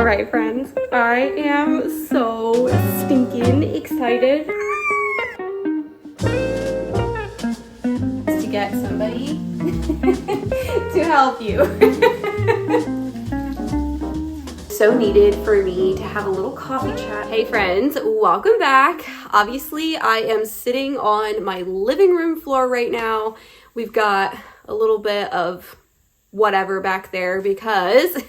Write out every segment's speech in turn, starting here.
All right, friends, I am so stinking excited to get somebody to help you. So needed for me to have a little coffee chat. Hey friends, welcome back. Obviously, I am sitting on my living room floor right now. We've got a little bit of whatever back there because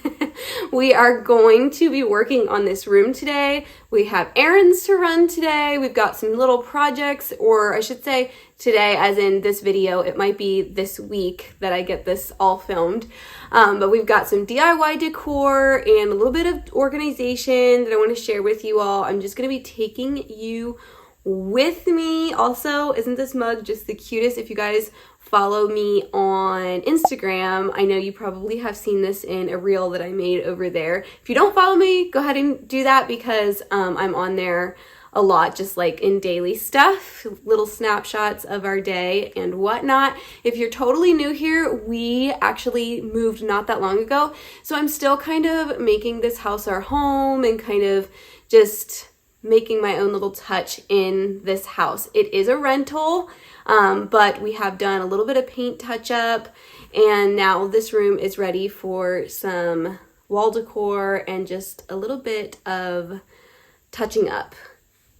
we are going to be working on this room today. We have errands to run today. We've got some little projects, or I should say today as in this video. It might be this week that I get this all filmed. But we've got some DIY decor and a little bit of organization that I want to share with you all. I'm just going to be taking you with me. Also, isn't this mug just the cutest? If you guys follow me on Instagram, I know you probably have seen this in a reel that I made over there. If you don't follow me, go ahead and do that because I'm on there a lot, just like in daily stuff, little snapshots of our day and whatnot. If you're totally new here, we actually moved not that long ago, so I'm still kind of making this house our home and kind of just making my own little touch in this house. It is a rental, but we have done a little bit of paint touch up, and now this room is ready for some wall decor and just a little bit of touching up.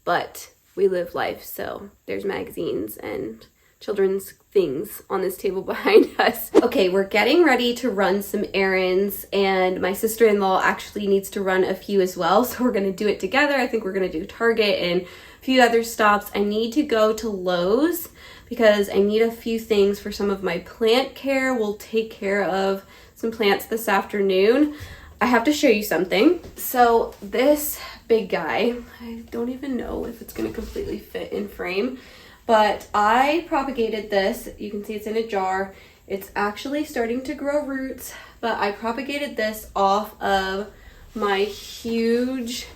But we live life, so there's magazines and children's things on this table behind us. Okay, we're getting ready to run some errands, and my sister-in-law actually needs to run a few as well, so we're gonna do it together. I think we're gonna do Target and a few other stops. I need to go to Lowe's because I need a few things for some of my plant care. We'll take care of some plants this afternoon. I have to show you something. So this big guy, I don't even know if it's gonna completely fit in frame, but I propagated this. You can see it's in a jar. It's actually starting to grow roots, but I propagated this off of my huge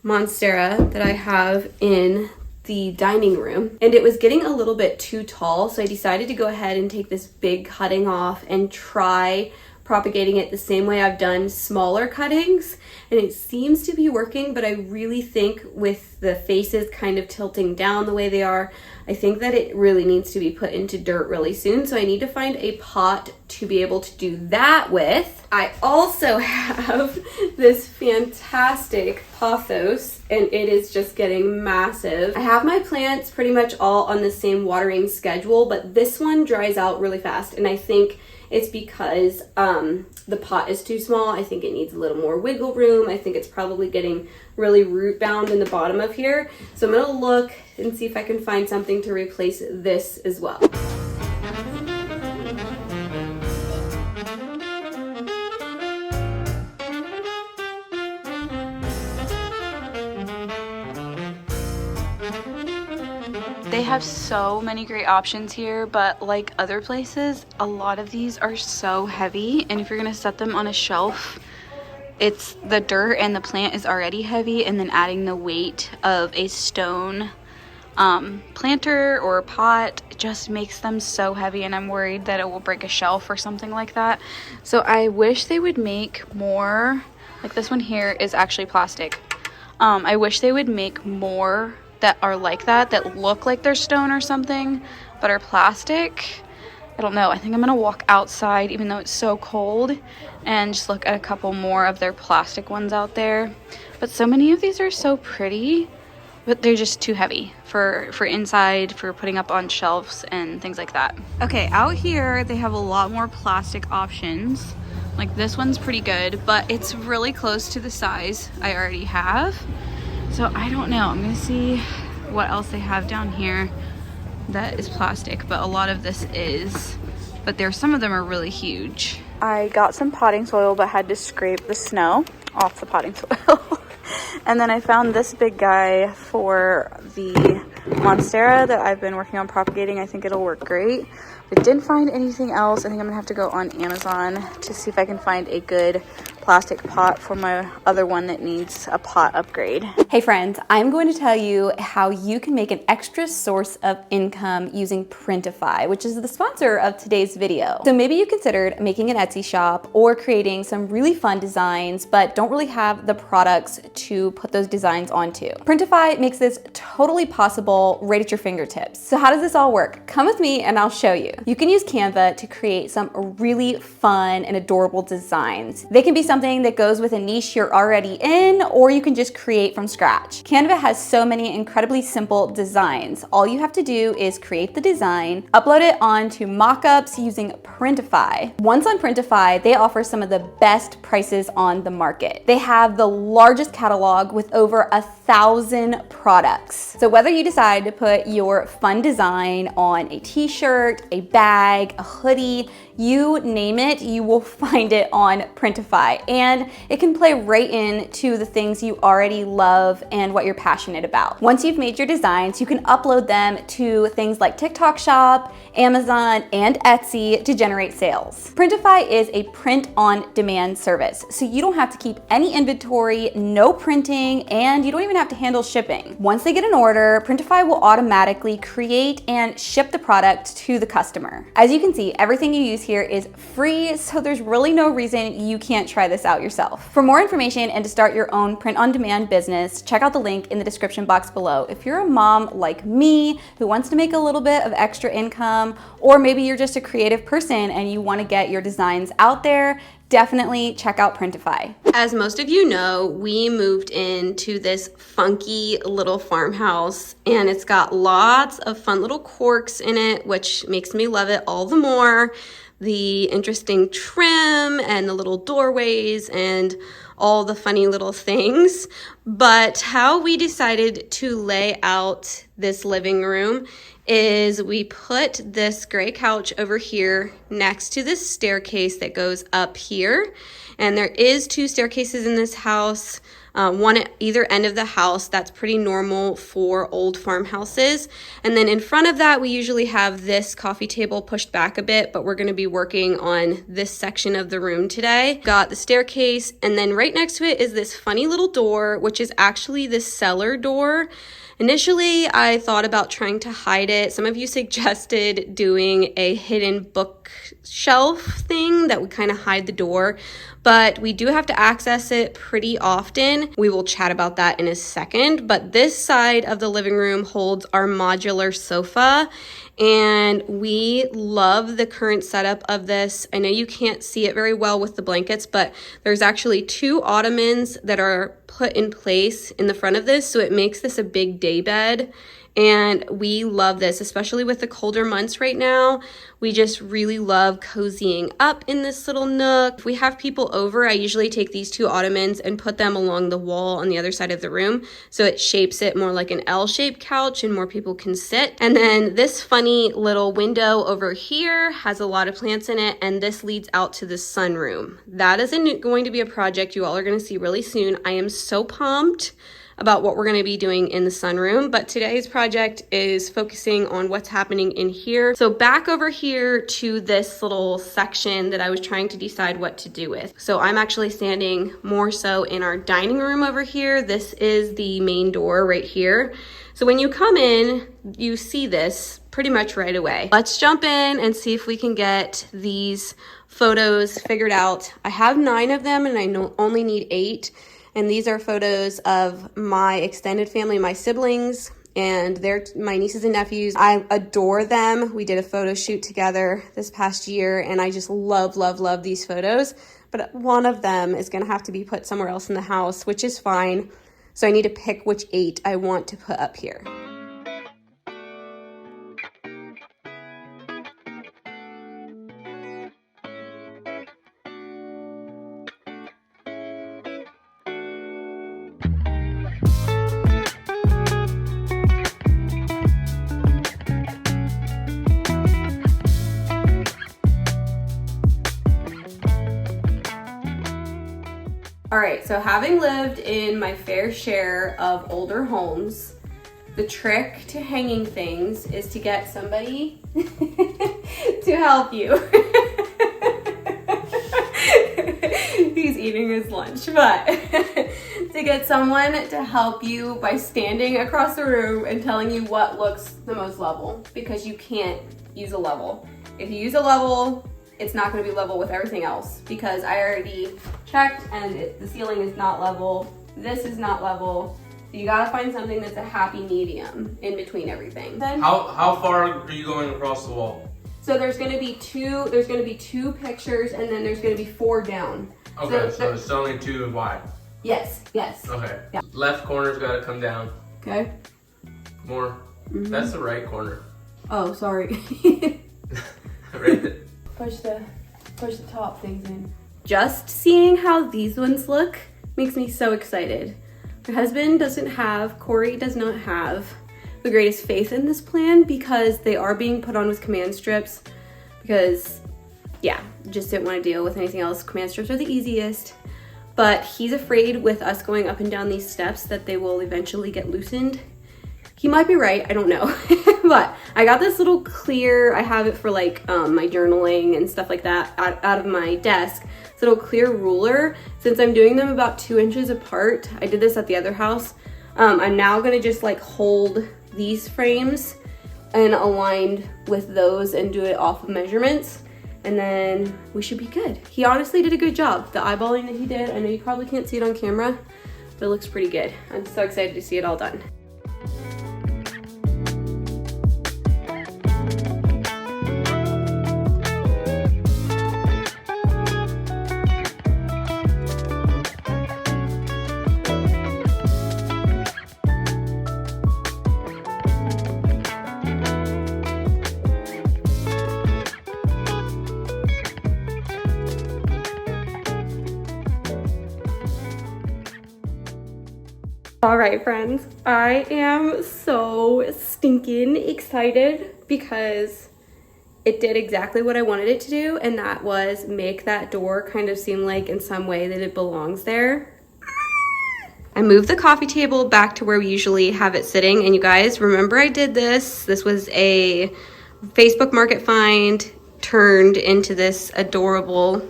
monstera that I have in the dining room, and it was getting a little bit too tall, so I decided to go ahead and take this big cutting off and try propagating it the same way I've done smaller cuttings, and it seems to be working. But I really think with the faces kind of tilting down the way they are, I think that it really needs to be put into dirt really soon, so I need to find a pot to be able to do that with. I also have this fantastic pothos, and it is just getting massive. I have my plants pretty much all on the same watering schedule, but this one dries out really fast, and I think it's because the pot is too small. I think it needs a little more wiggle room. I think it's probably getting really root bound in the bottom of here. So I'm gonna look and see if I can find something to replace this as well. They have so many great options here, but like other places, a lot of these are so heavy, and if you're gonna set them on a shelf, it's the dirt and the plant is already heavy, and then adding the weight of a stone planter or pot just makes them so heavy, and I'm worried that it will break a shelf or something like that. So I wish they would make more, like this one here is actually plastic. I wish they would make more that are like that look like they're stone or something, but are plastic. I don't know. I think I'm gonna walk outside, even though it's so cold, and just look at a couple more of their plastic ones out there. But so many of these are so pretty, but they're just too heavy for inside, for putting up on shelves and things like that. Okay, out here they have a lot more plastic options. Like this one's pretty good, but it's really close to the size I already have. So I don't know. I'm gonna see what else they have down here that is plastic, but a lot of this is, but some of them are really huge. I got some potting soil but had to scrape the snow off the potting soil. And then I found this big guy for the monstera that I've been working on propagating. I think it'll work great. But didn't find anything else. I think I'm gonna have to go on Amazon to see if I can find a good plastic pot for my other one that needs a pot upgrade. Hey friends, I'm going to tell you how you can make an extra source of income using Printify, which is the sponsor of today's video. So maybe you considered making an Etsy shop or creating some really fun designs, but don't really have the products to put those designs onto. Printify makes this totally possible right at your fingertips. So how does this all work? Come with me and I'll show you. You can use Canva to create some really fun and adorable designs. They can be something that goes with a niche you're already in, or you can just create from scratch. Canva has so many incredibly simple designs. All you have to do is create the design, upload it onto mockups using Printify. Once on Printify, they offer some of the best prices on the market. They have the largest catalog with over 1,000 products. So whether you decide to put your fun design on a t-shirt, a bag, a hoodie, you name it, you will find it on Printify. And it can play right into the things you already love and what you're passionate about. Once you've made your designs, you can upload them to things like TikTok Shop, Amazon, and Etsy to generate sales. Printify is a print-on-demand service, so you don't have to keep any inventory, no printing, and you don't even have to handle shipping. Once they get an order, Printify will automatically create and ship the product to the customer. As you can see, everything you use here is free, so there's really no reason you can't try this out yourself. For more information and to start your own print-on-demand business, check out the link in the description box below. If you're a mom like me who wants to make a little bit of extra income, or maybe you're just a creative person and you want to get your designs out there, definitely check out Printify. As most of you know, we moved into this funky little farmhouse and it's got lots of fun little quirks in it, which makes me love it all the more. The interesting trim and the little doorways and all the funny little things. But how we decided to lay out this living room is we put this gray couch over here next to this staircase that goes up here. And there is 2 staircases in this house, one at either end of the house. That's pretty normal for old farmhouses. And then in front of that, we usually have this coffee table pushed back a bit, but we're gonna be working on this section of the room today. Got the staircase, and then right next to it is this funny little door, which is actually the cellar door. Initially, I thought about trying to hide it. Some of you suggested doing a hidden bookshelf thing that would kind of hide the door, but we do have to access it pretty often. We will chat about that in a second, but this side of the living room holds our modular sofa, and we love the current setup of this. I know you can't see it very well with the blankets, but there's actually 2 ottomans that are put in place in the front of this, so it makes this a big day bed. And we love this, especially with the colder months right now. We just really love cozying up in this little nook. If we have people over, I usually take these 2 ottomans and put them along the wall on the other side of the room, so it shapes it more like an L-shaped couch and more people can sit. And then this funny little window over here has a lot of plants in it, and this leads out to the sunroom. That is going to be a project you all are gonna see really soon. I am so pumped about what we're going to be doing in the sunroom, but today's project is focusing on what's happening in here. So back over here to this little section that I was trying to decide what to do with. So I'm actually standing more so in our dining room over here. This is the main door right here. So when you come in, you see this pretty much right away. Let's jump in and see if we can get these photos figured out. I have 9 of them and I only need 8. And these are photos of my extended family, my siblings, and they're my nieces and nephews. I adore them. We did a photo shoot together this past year, and I just love, love, love these photos. But one of them is gonna have to be put somewhere else in the house, which is fine. So I need to pick which 8 I want to put up here. All right, so having lived in my fair share of older homes, the trick to hanging things is to get somebody to help you. He's eating his lunch, but to get someone to help you by standing across the room and telling you what looks the most level, because you can't use a level. If you use a level, it's not going to be level with everything else, because I already checked and the ceiling is not level. This is not level. So you gotta find something that's a happy medium in between everything. Then how far are you going across the wall? So there's gonna be two pictures, and then there's gonna be 4 down. Okay, so it's only 2 wide. Yes. Okay. Yeah. Left corner's gotta come down. Okay. More. Mm-hmm. That's the right corner. Oh, sorry. Right there. Push the top things in. Just seeing how these ones look makes me so excited. My husband Corey does not have the greatest faith in this plan, because they are being put on with command strips, because yeah, just didn't want to deal with anything else. Command strips are the easiest, but he's afraid with us going up and down these steps that they will eventually get loosened. He might be right, I don't know. But I got this little clear, I have it for like my journaling and stuff like that out of my desk. This little clear ruler. Since I'm doing them about 2 inches apart, I did this at the other house. I'm now gonna just like hold these frames and aligned with those and do it off of measurements. And then we should be good. He honestly did a good job. The eyeballing that he did, I know you probably can't see it on camera, but it looks pretty good. I'm so excited to see it all done. All right, friends, I am so stinking excited because it did exactly what I wanted it to do, and that was make that door kind of seem like in some way that it belongs there. I moved the coffee table back to where we usually have it sitting, and you guys, remember I did this. This was a Facebook Market find turned into this adorable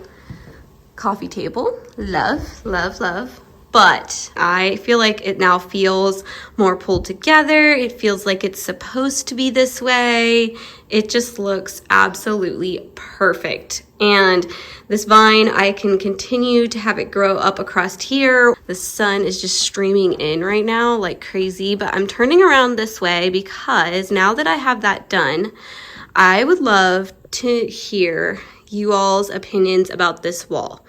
coffee table. Love, love, love. But I feel like it now feels more pulled together. It feels like it's supposed to be this way. It just looks absolutely perfect. And this vine, I can continue to have it grow up across here. The sun is just streaming in right now like crazy, but I'm turning around this way because now that I have that done, I would love to hear you all's opinions about this wall.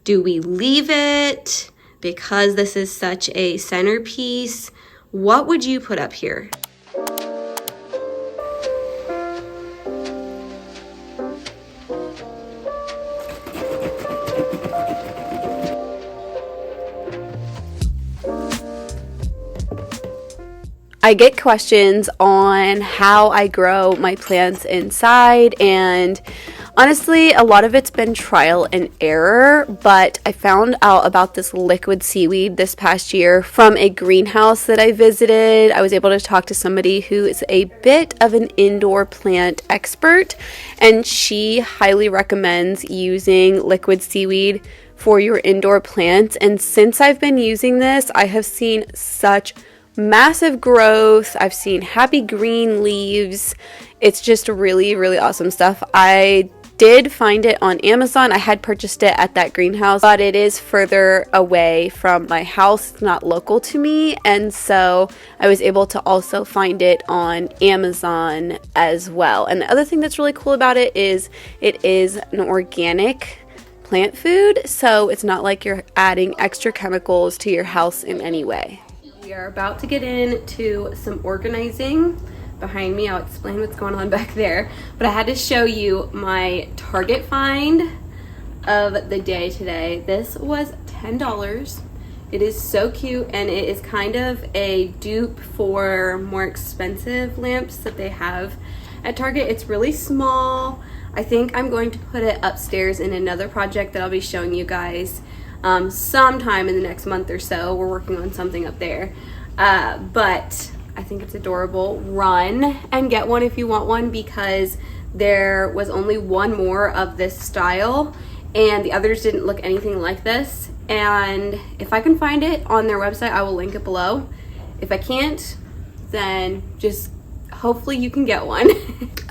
Do we leave it? Because this is such a centerpiece, what would you put up here? I get questions on how I grow my plants inside, and honestly, a lot of it's been trial and error, but I found out about this liquid seaweed this past year from a greenhouse that I visited. I was able to talk to somebody who is a bit of an indoor plant expert, and she highly recommends using liquid seaweed for your indoor plants. And since I've been using this, I have seen such massive growth. I've seen happy green leaves. It's just really, really awesome stuff. I did find it on Amazon. I had purchased it at that greenhouse, but it is further away from my house. It's not local to me, and so I was able to also find it on Amazon as well. And the other thing that's really cool about it is an organic plant food, so it's not like you're adding extra chemicals to your house in any way. We are about to get into some organizing. Behind me, I'll explain what's going on back there, but I had to show you my Target find of the day today. This was $10. It is so cute, and it is kind of a dupe for more expensive lamps that they have at Target. It's really small. I think I'm going to put it upstairs in another project that I'll be showing you guys sometime in the next month or so. We're working on something up there, but I think it's adorable. Run and get one if you want one, because there was only one more of this style and the others didn't look anything like this. And if I can find it on their website, I will link it below. If I can't, then just hopefully you can get one.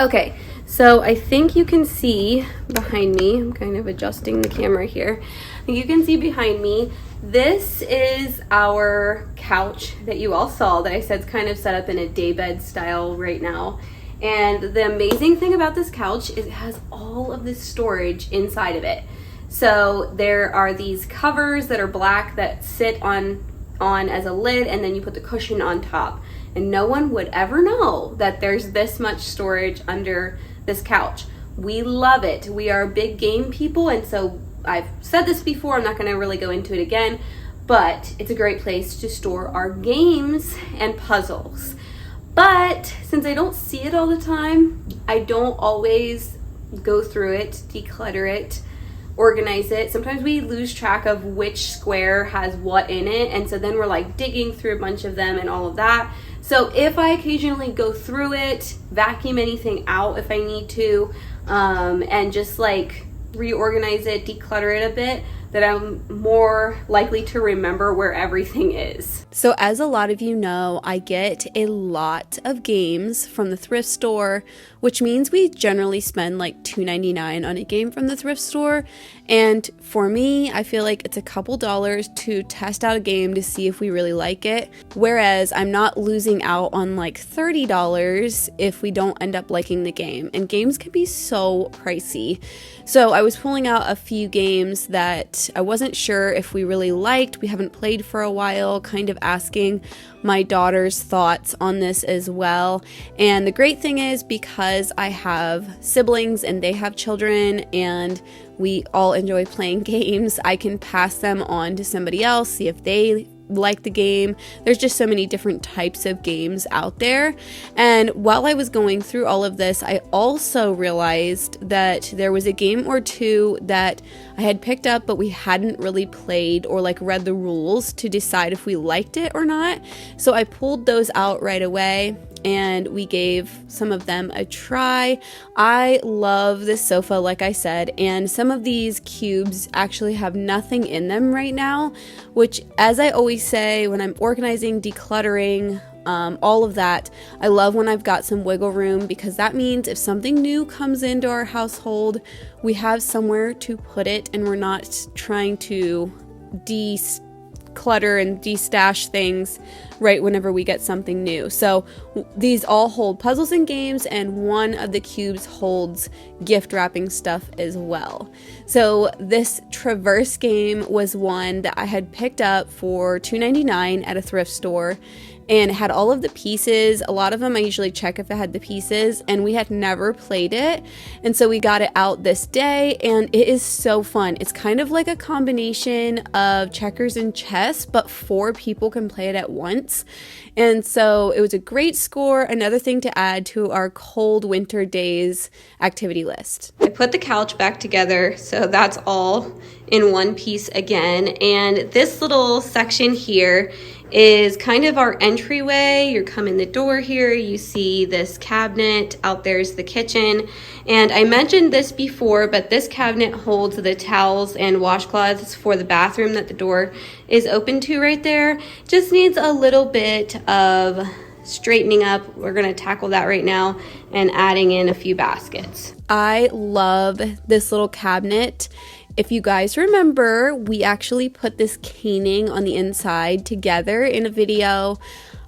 Okay, so I think you can see behind me, I'm kind of adjusting the camera here. You can see behind me, this is our couch that you all saw that I said is kind of set up in a daybed style right now. And the amazing thing about this couch is it has all of this storage inside of it. So there are these covers that are black that sit on as a lid, and then you put the cushion on top. And no one would ever know that there's this much storage under this couch. We love it. We are big game people, and so I've said this before, I'm not going to really go into it again, but it's a great place to store our games and puzzles. But since I don't see it all the time, I don't always go through it, declutter it, organize it. Sometimes we lose track of which square has what in it, and so then we're like digging through a bunch of them and all of that. So if I occasionally go through it, vacuum anything out if I need to, and just like reorganize it, declutter it a bit, that I'm more likely to remember where everything is. So as a lot of you know, I get a lot of games from the thrift store, which means we generally spend like $2.99 on a game from the thrift store. And for me, I feel like it's a couple dollars to test out a game to see if we really like it. Whereas I'm not losing out on like $30 if we don't end up liking the game. And games can be so pricey. So I was pulling out a few games that I wasn't sure if we really liked. We haven't played for a while, kind of asking my daughter's thoughts on this as well. And the great thing is, because I have siblings and they have children and we all enjoy playing games, I can pass them on to somebody else, see if they like the game. There's just so many different types of games out there. And while I was going through all of this, I also realized that there was a game or two that I had picked up but we hadn't really played or like read the rules to decide if we liked it or not. So I pulled those out right away and we gave some of them a try. I love this sofa, like I said, and some of these cubes actually have nothing in them right now, which, as I always say when I'm organizing, decluttering, all of that, I love when I've got some wiggle room, because that means if something new comes into our household, we have somewhere to put it and we're not trying to declutter and destash things right whenever we get something new. So these all hold puzzles and games, and one of the cubes holds gift wrapping stuff as well. So this Traverse game was one that I had picked up for $2.99 at a thrift store, and it had all of the pieces. A lot of them I usually check if it had the pieces, and we had never played it, and so we got it out this day, and it is so fun. It's kind of like a combination of checkers and chess, but 4 people can play it at once. And so it was a great score, another thing to add to our cold winter days activity list. I put the couch back together, so that's all in one piece again, and this little section here is kind of our entryway. You come in the door here, you see this cabinet, out there's the kitchen, and I mentioned this before, but this cabinet holds the towels and washcloths for the bathroom that the door is open to right there. Just needs a little bit of straightening up. We're going to tackle that right now and adding in a few baskets. I love this little cabinet. If you guys remember, we actually put this caning on the inside together in a video.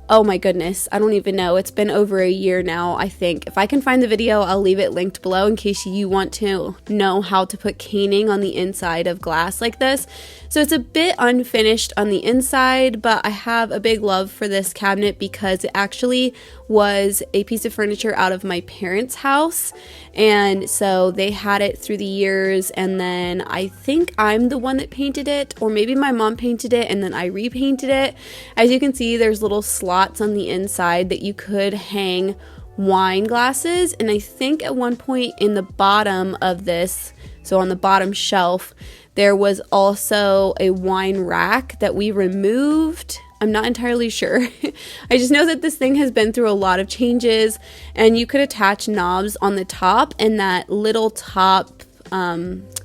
Oh my goodness, I don't even know. It's been over a year now, I think. If I can find the video, I'll leave it linked below in case you want to know how to put caning on the inside of glass like this. So it's a bit unfinished on the inside, but I have a big love for this cabinet because it actually was a piece of furniture out of my parents' house. And so they had it through the years, and then I think I'm the one that painted it, or maybe my mom painted it and then I repainted it. As you can see, there's little slots on the inside that you could hang wine glasses, and I think at one point in the bottom of this, so on the bottom shelf, there was also a wine rack that we removed. I'm not entirely sure. I just know that this thing has been through a lot of changes, and you could attach knobs on the top, and that little top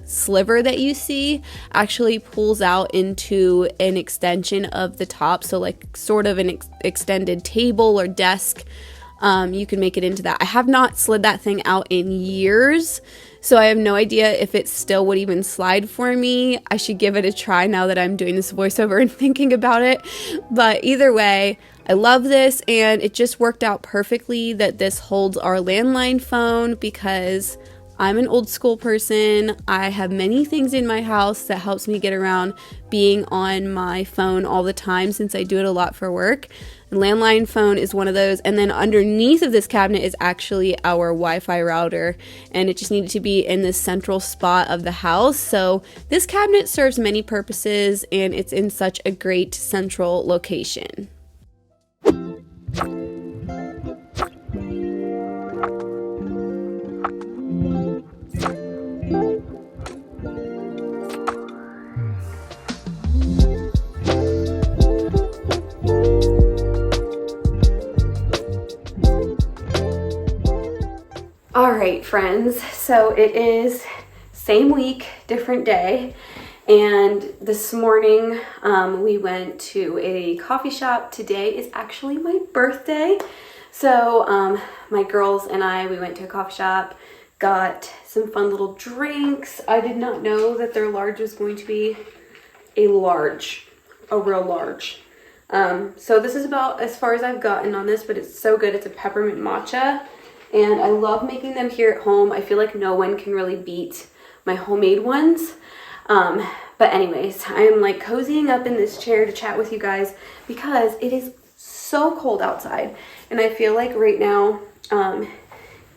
sliver that you see actually pulls out into an extension of the top, so like sort of an extended table or desk. You can make it into that. I have not slid that thing out in years, so I have no idea if it still would even slide for me. I should give it a try now that I'm doing this voiceover and thinking about it. But either way, I love this, and it just worked out perfectly that this holds our landline phone because I'm an old school person. I have many things in my house that helps me get around being on my phone all the time since I do it a lot for work. The landline phone is one of those. And then underneath of this cabinet is actually our Wi-Fi router, and it just needed to be in this central spot of the house. So this cabinet serves many purposes, and it's in such a great central location. All right, friends, so it is same week, different day, and this morning we went to a coffee shop. Today is actually my birthday, so my girls and we went to a coffee shop, got some fun little drinks. I did not know that their large was going to be a real large. So this is about as far as I've gotten on this, but it's so good. It's a peppermint matcha. And I love making them here at home. I feel like no one can really beat my homemade ones. But anyways, I am like cozying up in this chair to chat with you guys because it is so cold outside. And I feel like right now,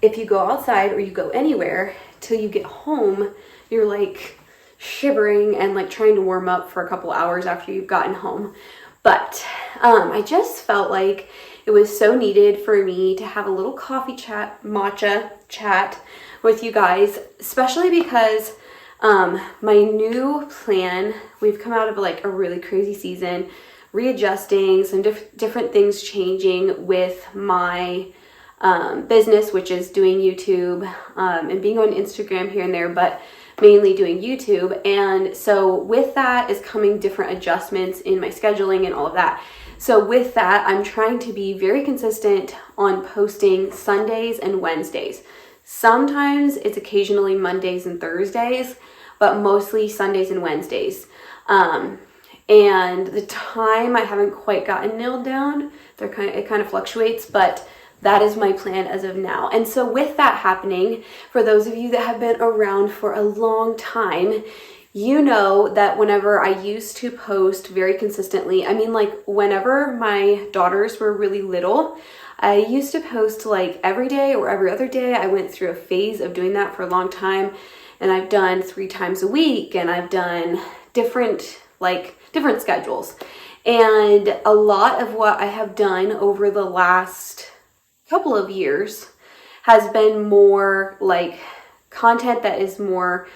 if you go outside or you go anywhere till you get home, you're like shivering and like trying to warm up for a couple hours after you've gotten home. But I just felt like it was so needed for me to have a little coffee chat, matcha chat with you guys, especially because my new plan, we've come out of like a really crazy season, readjusting, some different things changing with my business, which is doing YouTube and being on Instagram here and there, but mainly doing YouTube. And so with that is coming different adjustments in my scheduling and all of that. So with that, I'm trying to be very consistent on posting Sundays and Wednesdays. Sometimes it's occasionally Mondays and Thursdays, but mostly Sundays and Wednesdays. And the time I haven't quite gotten nailed down. It kind of fluctuates, but that is my plan as of now. And so with that happening, for those of you that have been around for a long time, you know that whenever I used to post very consistently, I mean, like whenever my daughters were really little, I used to post like every day or every other day. I went through a phase of doing that for a long time, and I've done 3 times a week, and I've done different schedules. And a lot of what I have done over the last couple of years has been more like content that is more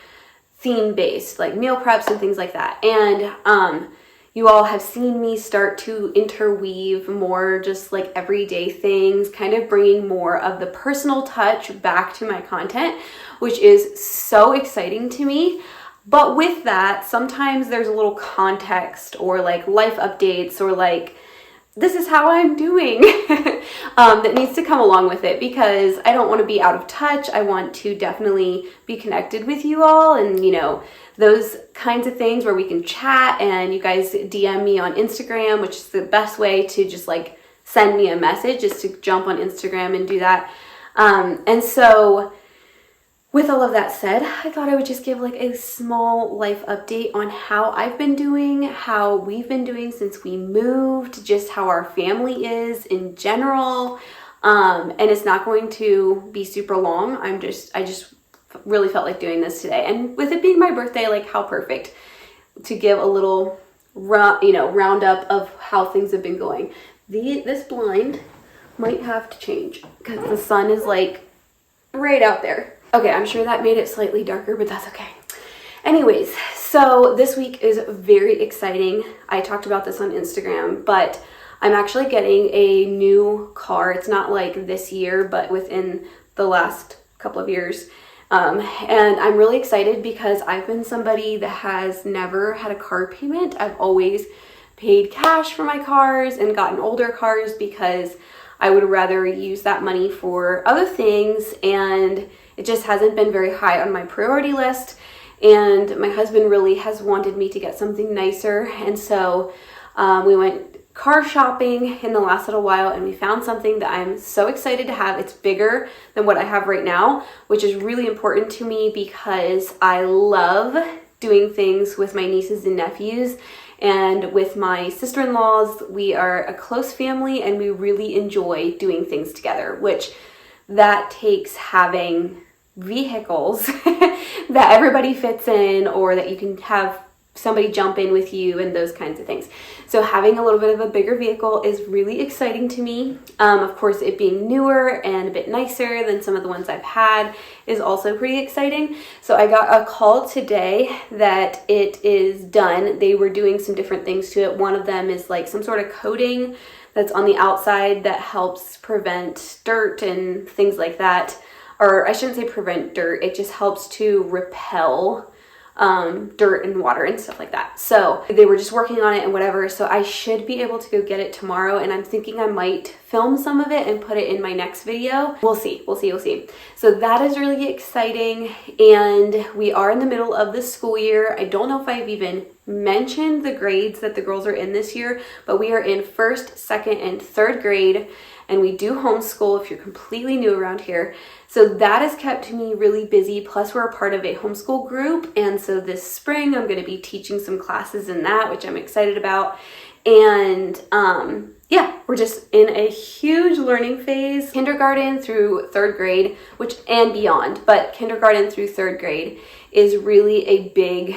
theme based, like meal preps and things like that. And you all have seen me start to interweave more just like everyday things, kind of bringing more of the personal touch back to my content, which is so exciting to me. But with that, sometimes there's a little context or like life updates or like, this is how I'm doing that needs to come along with it, because I don't want to be out of touch. I want to definitely be connected with you all, and you know, those kinds of things where we can chat and you guys DM me on Instagram, which is the best way to just like send me a message, is to jump on Instagram and do that. And so with all of that said, I thought I would just give like a small life update on how I've been doing, how we've been doing since we moved, just how our family is in general. And it's not going to be super long. I just really felt like doing this today. And with it being my birthday, like how perfect to give a little roundup of how things have been going. This blind might have to change because the sun is like right out there. Okay, I'm sure that made it slightly darker, but that's okay. Anyways, so this week is very exciting. I talked about this on Instagram, but I'm actually getting a new car. It's not like this year, but within the last couple of years. And I'm really excited because I've been somebody that has never had a car payment. I've always paid cash for my cars and gotten older cars because I would rather use that money for other things, and it just hasn't been very high on my priority list. And my husband really has wanted me to get something nicer, and so we went car shopping in the last little while, and we found something that I'm so excited to have. It's bigger than what I have right now, which is really important to me because I love doing things with my nieces and nephews. And with my sister-in-laws, we are a close family and we really enjoy doing things together, which that takes having vehicles that everybody fits in, or that you can have somebody jump in with you and those kinds of things. So having a little bit of a bigger vehicle is really exciting to me. Of course, it being newer and a bit nicer than some of the ones I've had is also pretty exciting. So I got a call today that it is done. They were doing some different things to it. One of them is like some sort of coating that's on the outside that helps prevent dirt and things like that. Or I shouldn't say prevent dirt, it just helps to repel dirt and water and stuff like that. So they were just working on it and whatever. So I should be able to go get it tomorrow, and I'm thinking I might film some of it and put it in my next video. We'll see. So that is really exciting, and we are in the middle of the school year. I don't know if I've even mentioned the grades that the girls are in this year, but we are in 1st, 2nd, and 3rd grade, and we do homeschool if you're completely new around here. So that has kept me really busy. Plus we're a part of a homeschool group. And so this spring I'm going to be teaching some classes in that, which I'm excited about. And yeah, we're just in a huge learning phase, kindergarten through 3rd grade, and beyond. But kindergarten through 3rd grade is really a big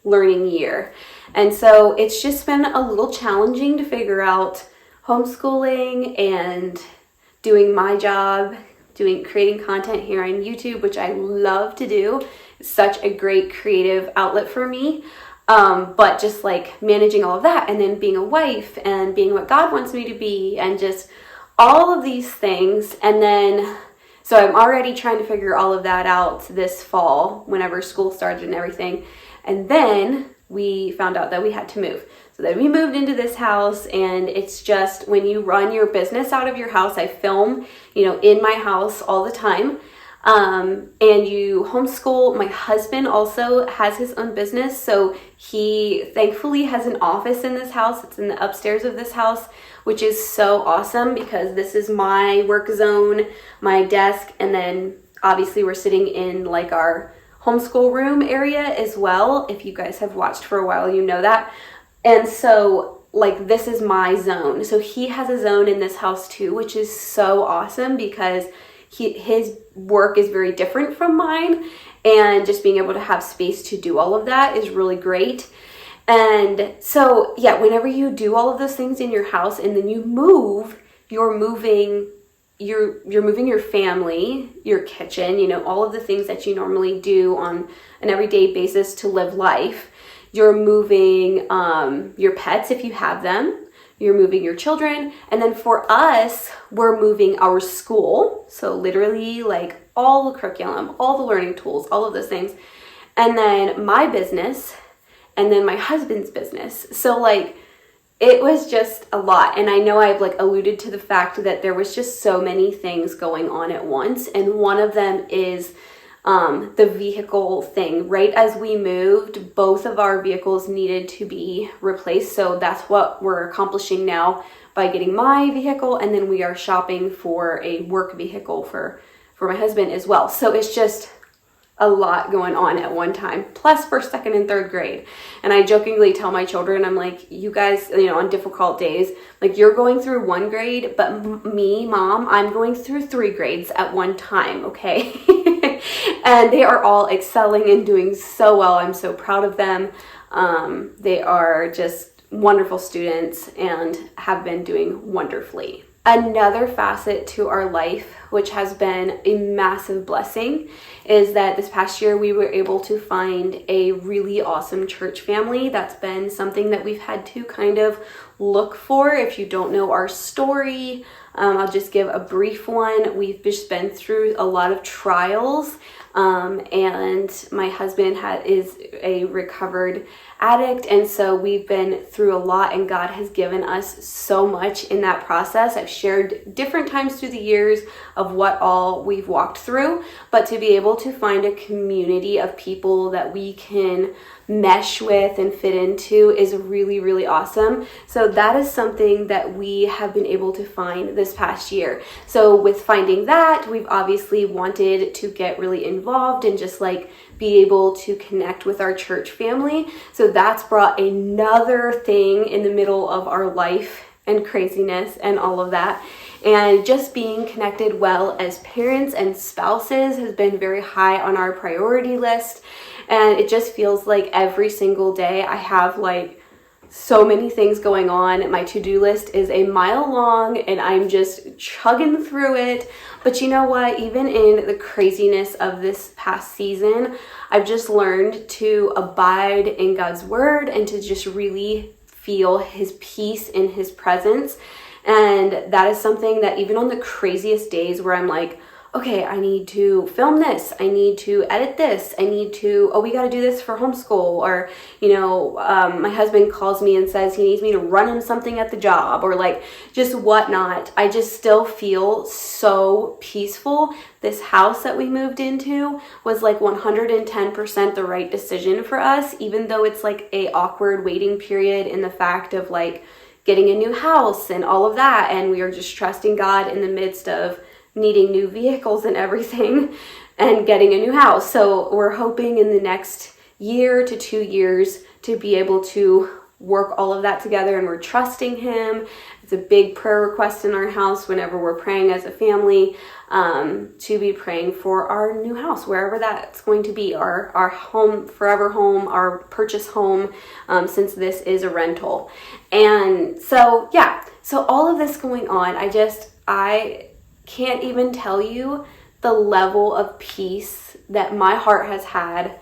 learning year. And so it's just been a little challenging to figure out homeschooling and doing my job, creating content here on YouTube, which I love to do. It's such a great creative outlet for me. But just like managing all of that, and then being a wife and being what God wants me to be, and just all of these things. And then, so I'm already trying to figure all of that out this fall whenever school started and everything. And then we found out that we had to move. So then we moved into this house, and it's just, when you run your business out of your house, I film, in my house all the time. And you homeschool. My husband also has his own business. So he thankfully has an office in this house. It's in the upstairs of this house, which is so awesome because this is my work zone, my desk. And then obviously we're sitting in like our homeschool room area as well. If you guys have watched for a while, you know that. And so like this is my zone. So he has a zone in this house too, which is so awesome because his work is very different from mine, and just being able to have space to do all of that is really great. And so yeah, whenever you do all of those things in your house and then you move, you're moving your family, your kitchen, all of the things that you normally do on an everyday basis to live life. You're moving your pets if you have them. You're moving your children. And then for us, we're moving our school. So literally like all the curriculum, all the learning tools, all of those things. And then my business, and then my husband's business. So like it was just a lot. And I know I've like alluded to the fact that there was just so many things going on at once. And one of them is the vehicle thing. Right as we moved, both of our vehicles needed to be replaced. So that's what we're accomplishing now by getting my vehicle. And then we are shopping for a work vehicle for my husband as well. So it's just a lot going on at one time, plus 1st, 2nd, and 3rd grade. And I jokingly tell my children, I'm like, you guys, on difficult days, like you're going through 1 grade, but me, mom, I'm going through 3 grades at one time, okay? And they are all excelling and doing so well. I'm so proud of them. They are just wonderful students and have been doing wonderfully. Another facet to our life, which has been a massive blessing, is that this past year we were able to find a really awesome church family. That's been something that we've had to kind of look for. If you don't know our story, I'll just give a brief one. We've just been through a lot of trials, and my husband is a recovered addict, and so we've been through a lot, and God has given us so much in that process. I've shared different times through the years of what all we've walked through, but to be able to find a community of people that we can mesh with and fit into is really, really awesome. So that is something that we have been able to find this past year. So with finding that, we've obviously wanted to get really involved and just like be able to connect with our church family. So that's brought another thing in the middle of our life and craziness and all of that. And just being connected well as parents and spouses has been very high on our priority list. And it just feels like every single day I have like so many things going on. My to-do list is a mile long and I'm just chugging through it. But you know what? Even in the craziness of this past season, I've just learned to abide in God's word and to just really feel his peace in his presence. And that is something that even on the craziest days where I'm like, okay, I need to film this, I need to edit this, we got to do this for homeschool, or, my husband calls me and says he needs me to run him something at the job, or like just whatnot. I just still feel so peaceful. This house that we moved into was like 110% the right decision for us, even though it's like a awkward waiting period in the fact of like getting a new house and all of that. And we are just trusting God in the midst of needing new vehicles and everything and getting a new house. So we're hoping in the next year to 2 years to be able to work all of that together, and we're trusting him. It's a big prayer request in our house whenever we're praying as a family, to be praying for our new house, wherever that's going to be, our home, forever home, our purchase home, since this is a rental. And so, so all of this going on, I can't even tell you the level of peace that my heart has had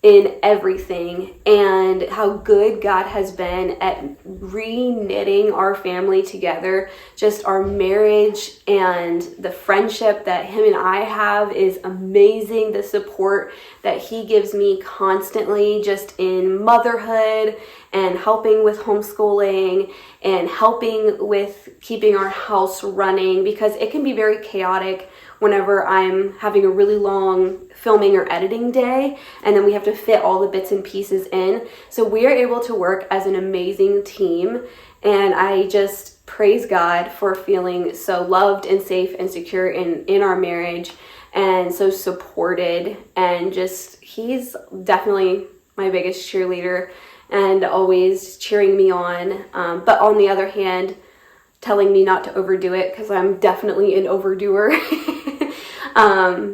in everything, and how good God has been at re-knitting our family together. Just our marriage and the friendship that him and I have is amazing. The support that he gives me constantly just in motherhood and helping with homeschooling and helping with keeping our house running, because it can be very chaotic whenever I'm having a really long filming or editing day, and then we have to fit all the bits and pieces in. So we are able to work as an amazing team, and I just praise God for feeling so loved and safe and secure in our marriage, and so supported, and just he's definitely my biggest cheerleader and always cheering me on, but on the other hand, telling me not to overdo it, because I'm definitely an overdoer.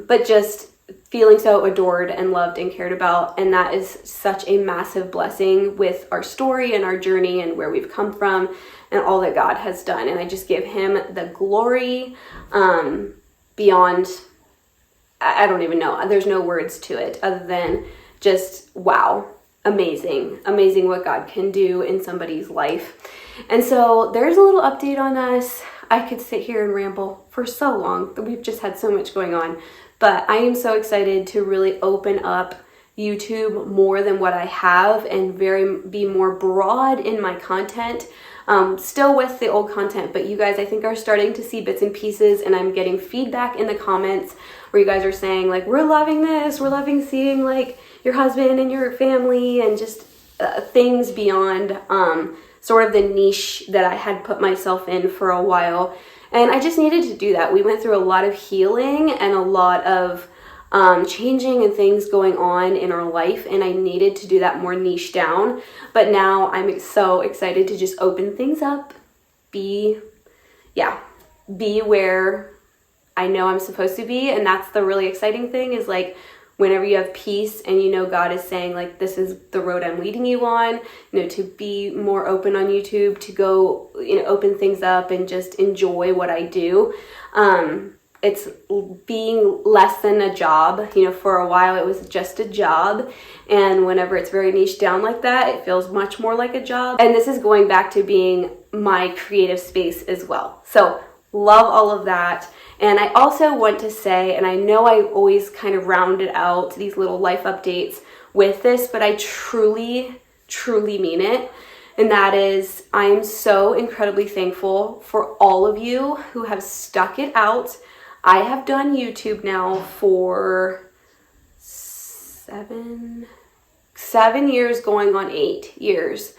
But just feeling so adored and loved and cared about. And that is such a massive blessing with our story and our journey and where we've come from and all that God has done. And I just give him the glory beyond, I don't even know. There's no words to it other than just, wow, amazing what God can do in somebody's life. And so there's a little update on us. I could sit here and ramble for so long. We've just had so much going on, but I am so excited to really open up YouTube more than what I have and be more broad in my content. Still with the old content, but you guys, I think, are starting to see bits and pieces, and I'm getting feedback in the comments where you guys are saying like, we're loving this, we're loving seeing like your husband and your family, and just things beyond sort of the niche that I had put myself in for a while. And I just needed to do that. We went through a lot of healing and a lot of changing and things going on in our life, and I needed to do that more niche down. But now I'm so excited to just open things up, be where I know I'm supposed to be. And that's the really exciting thing, is like whenever you have peace and you know God is saying like, this is the road I'm leading you on, to be more open on YouTube, to go, open things up and just enjoy what I do. It's being less than a job. For a while it was just a job, and whenever it's very niche down like that, it feels much more like a job. And this is going back to being my creative space as well. So Love all of that. And I also want to say, and I know I always kind of rounded out these little life updates with this, but I truly, truly mean it. And that is, I am so incredibly thankful for all of you who have stuck it out. I have done YouTube now for 7 years, going on 8 years.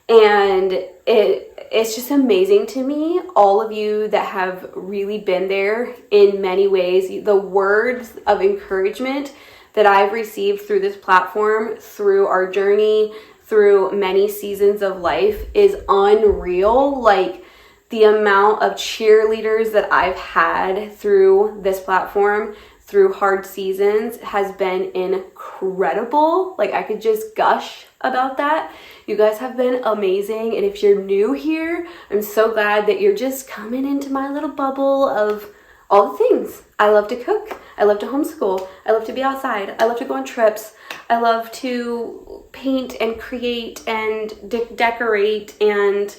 And it's just amazing to me, all of you that have really been there in many ways. The words of encouragement that I've received through this platform, through our journey, through many seasons of life is unreal. Like, the amount of cheerleaders that I've had through this platform, through hard seasons, has been incredible. Like, I could just gush about that. You guys have been amazing. And if you're new here, I'm so glad that you're just coming into my little bubble of all the things. I love to cook. I love to homeschool. I love to be outside. I love to go on trips. I love to paint and create and decorate and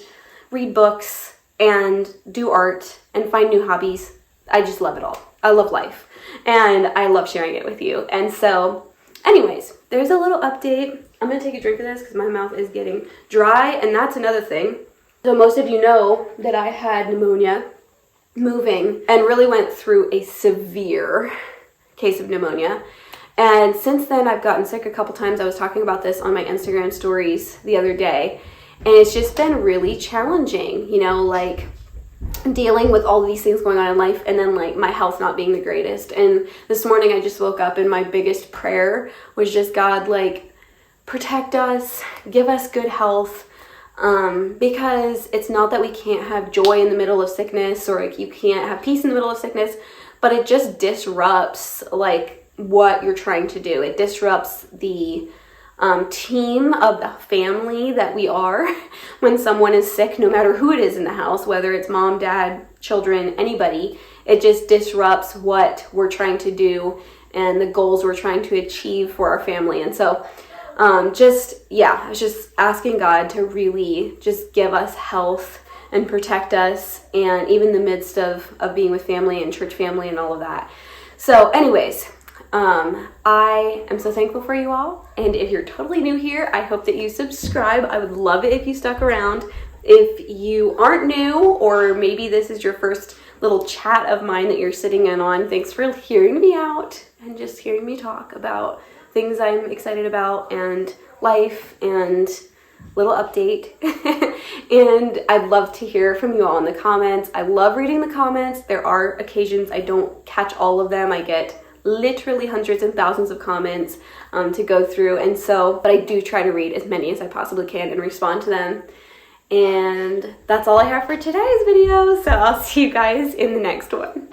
read books and do art and find new hobbies. I just love it all. I love life. And I love sharing it with you. And so, anyways, there's a little update. I'm going to take a drink of this because my mouth is getting dry. And that's another thing. So most of you know that I had pneumonia moving and really went through a severe case of pneumonia. And since then, I've gotten sick a couple times. I was talking about this on my Instagram stories the other day. And it's just been really challenging, you know, like dealing with all of these things going on in life and then like my health not being the greatest. And this morning I just woke up and my biggest prayer was just, God, like, protect us, give us good health. Because it's not that we can't have joy in the middle of sickness or like you can't have peace in the middle of sickness, but it just disrupts like what you're trying to do. It disrupts the team of the family that we are when someone is sick, no matter who it is in the house, whether it's mom, dad, children, anybody. It just disrupts what we're trying to do and the goals we're trying to achieve for our family. And so I was just asking God to really just give us health and protect us, and even in the midst of being with family and church family and all of that. So anyways, I am so thankful for you all. And if you're totally new here, I hope that you subscribe. I would love it if you stuck around. If you aren't new, or maybe this is your first little chat of mine that you're sitting in on, thanks for hearing me out and just hearing me talk about things I'm excited about and life and little update. And I'd love to hear from you all in the comments. I love reading the comments. There are occasions I don't catch all of them. I get literally hundreds and thousands of comments to go through, and so, but I do try to read as many as I possibly can and respond to them. And that's all I have for today's video, so I'll see you guys in the next one.